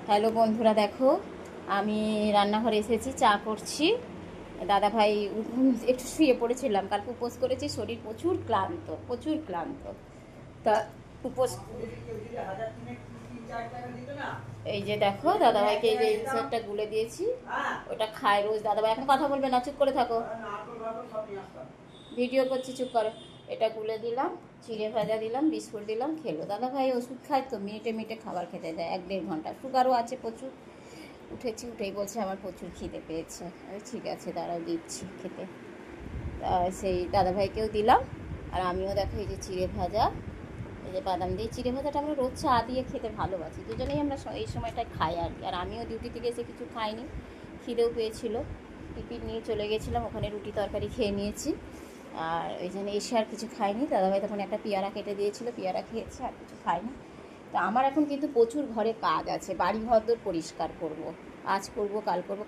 Hello বন্ধুরা, দেখো আমি রান্নাঘরে এসেছি, চা করছি। দাদা ভাই একটু শুয়ে পড়েছিলাম, কাল উপোস করেছি, শরীর প্রচুর ক্লান্ত, প্রচুর ক্লান্ত। তা উপোস, এই যে দেখো দাদা ভাইকে এই যে ইনসার্টটা গুলে দিয়েছি, ওটা খায় রোজ। দাদা ভাই এখন কথা বলবে না, চুপ করে থাকো, ভিডিও করছি, চুপ করো। এটা গুলে দিলাম, চিড়ে ভাজা দিলাম, বিস্কুট দিলাম, খেলো। দাদা ভাই ওষুধ খায় তো, মিনিটে মিনিটে খাবার খেতে দেয়, 1-1.5 ঘন্টা। সুগারও আছে প্রচুর। উঠেই বলছে আমার প্রচুর খিদে পেয়েছে। ঠিক আছে, দাঁড়াও দিচ্ছি খেতে। সেই দাদাভাইকেও দিলাম, আর আমিও দেখো এই যে চিড়ে ভাজা, এই যে বাদাম দিয়ে চিড়ে ভাজাটা আমরা রোজ চা দিয়ে খেতে ভালোবাসি, দুজনেই আমরা এই সময়টায় খাই আর কি। আর আমিও ডিউটি থেকে এসে কিছু খাইনি, খিদেও পেয়েছিল, টিফিন নিয়ে চলে গেছিলাম, ওখানে রুটি তরকারি খেয়ে নিয়েছি। আর ওই জন্য এসে আর কিছু খাইনি। দাদাভাই তখন একটা পেয়ারা কেটে দিয়েছিল, পেয়ারা খেয়েছে, আর কিছু খাইনি। তো আমার এখন কিন্তু প্রচুর ঘরে কাজ আছে, বাড়ি ঘরদোর পরিষ্কার করব, আজ করব, কাল করব।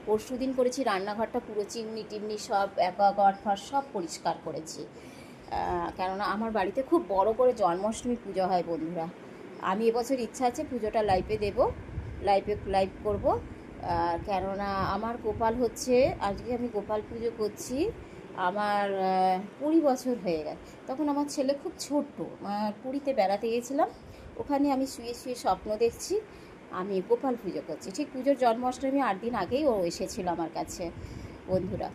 পরশু দিন করেছি, রান্নাঘরটা পুরো চিমনি টিমনি সব অ্যাকোয়াগার্ড ঘর সব পরিষ্কার করেছি। কেননা আমার বাড়িতে খুব বড় করে জন্মাষ্টমী পুজো হয় বন্ধুরা। আমি এবছর ইচ্ছা আছে পুজোটা লাইভে দেবো, লাইভ করব। কেননা আমার গোপাল হচ্ছে, আজকে আমি গোপাল পুজো করছি, আমার 20 বছর হয়ে গেছে। তখন আমার ছেলে খুব ছোট্ট, পুরীতে বেড়াতে গিয়েছিলাম, ওখানে আমি শুয়ে শুয়ে স্বপ্ন দেখছি আমি গোপাল পুজো করছি। ঠিক পুজোর জন্মাষ্টমী 8 দিন আগেই ও এসেছিল আমার কাছে বন্ধুরা।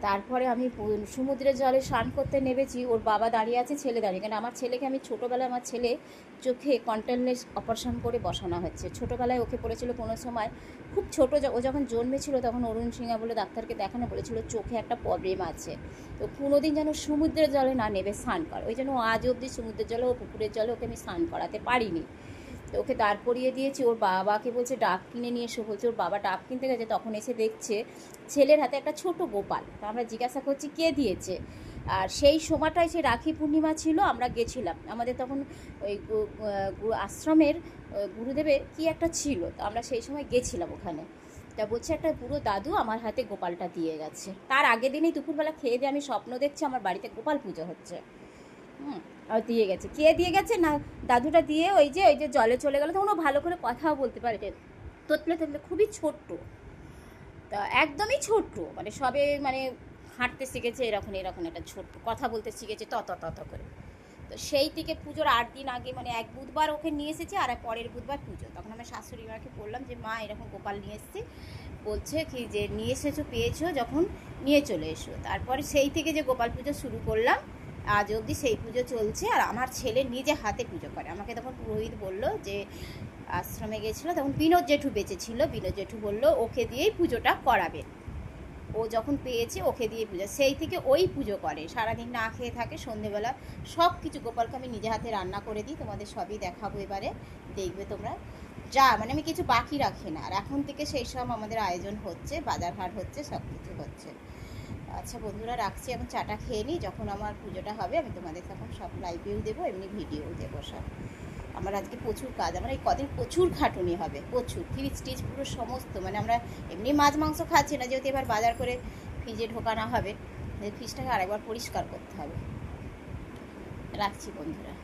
তারপরে আমি সমুদ্রের জলে স্নান করতে নেমেছি, ওর বাবা দাঁড়িয়ে আছে, ছেলে দাঁড়িয়ে। কারণ আমার ছেলেকে আমি ছোটোবেলায়, আমার ছেলে চোখে কন্ট্যাক্ট লেন্স অপারেশন করে বসানো হচ্ছে। ছোটোবেলায় ওকে বলেছিল কোনো সময়, খুব ছোটো, ও যখন জন্মেছিল তখন অরুণ সিংহা বলে ডাক্তারকে দেখানো বলেছিল চোখে একটা প্রবলেম আছে। তো কোনোদিন যেন সমুদ্রের জলে না নেবে স্নান করে, ওই জন্য আজ অবধি সমুদ্রের জলে ও পুকুরের জলে ওকে আমি স্নান করাতে পারিনি। তো ওকে দাঁড় করিয়ে দিয়েছি, ওর বাবাকে বলছে ডাব কিনে নিয়ে এসো, বলছে ওর বাবা ডাব কিনতে গেছে, তখন এসে দেখছে ছেলের হাতে একটা ছোট গোপাল। তো আমরা জিজ্ঞাসা করছি কে দিয়েছে। আর সেই সময়টায় সে রাখি পূর্ণিমা ছিল, আমরা গেছিলাম, আমাদের তখন ওই আশ্রমের গুরুদেবের কি একটা ছিল, তো আমরা সেই সময় গেছিলাম ওখানে। তা বলছে একটা পুরো দাদু আমার হাতে গোপালটা দিয়ে গেছে। তার আগের দিনই দুপুরবেলা খেয়ে দিয়ে আমি স্বপ্ন দেখছি আমার বাড়িতে গোপাল পুজো হচ্ছে। আর দিয়ে গেছে, কে দিয়ে গেছে না, দাদুটা দিয়ে ওই যে জলে চলে গেলো, তখন ও ভালো করে কথাও বলতে পারে, তোতলে খুবই ছোট্ট, তা একদমই ছোট্ট, মানে সবে মানে হাঁটতে শিখেছে, এরকম একটা ছোট্ট কথা বলতে শিখেছে তত করে। তো সেই থেকে পুজোর 8 দিন আগে, মানে এক বুধবার ওকে নিয়ে এসেছি, আর পরের বুধবার পুজো। তখন আমার শাশুড়ি মাকে বললাম যে মা এরকম গোপাল নিয়ে এসেছি, বলছে কি যে নিয়ে এসেছো, পেয়েছো যখন নিয়ে চলে এসো। তারপরে সেই থেকে যে গোপাল পুজো শুরু করলাম, আজ অবধি সেই পুজো চলছে। আর আমার ছেলে নিজে হাতে পুজো করে। আমাকে তখন পুরোহিত বলল যে, আশ্রমে গেছিলো তখন বিনোদ জেঠু বেঁচে ছিল, বিনোদ জেঠু বললো ওকে দিয়েই পুজোটা করাবে, ও যখন পেয়েছে ওকে দিয়ে পুজো। সেই থেকে ওই পুজো করে, সারাদিন না খেয়ে থাকে, সন্ধেবেলা সব কিছু গোপালকে আমি নিজে হাতে রান্না করে দিই, তোমাদের সবই দেখাবো এবারে, দেখবে তোমরা। মানে আমি কিছু বাকি রাখি না। আর এখন থেকে সেই সব আমাদের আয়োজন হচ্ছে, বাজার হাট হচ্ছে, সব কিছু হচ্ছে। আচ্ছা বন্ধুরা, রাখছি, এখন চাটা খেয়ে নিই, যখন আমার পুজোটা হবে আমি তোমাদের তখন সব লাইভেও দেবো, এমনি ভিডিওও দেবো সব। আমার আজকে প্রচুর কাজ, আমার এই কদিন প্রচুর খাটুনি হবে, প্রচুর ফ্রিজ টিজ পুরো সমস্ত, মানে আমরা এমনি মাছ মাংস খাচ্ছি না, যেহেতু এবার বাজার করে ফ্রিজে ঢোকানো হবে, ফ্রিজটাকে আরেকবার পরিষ্কার করতে হবে। রাখছি বন্ধুরা।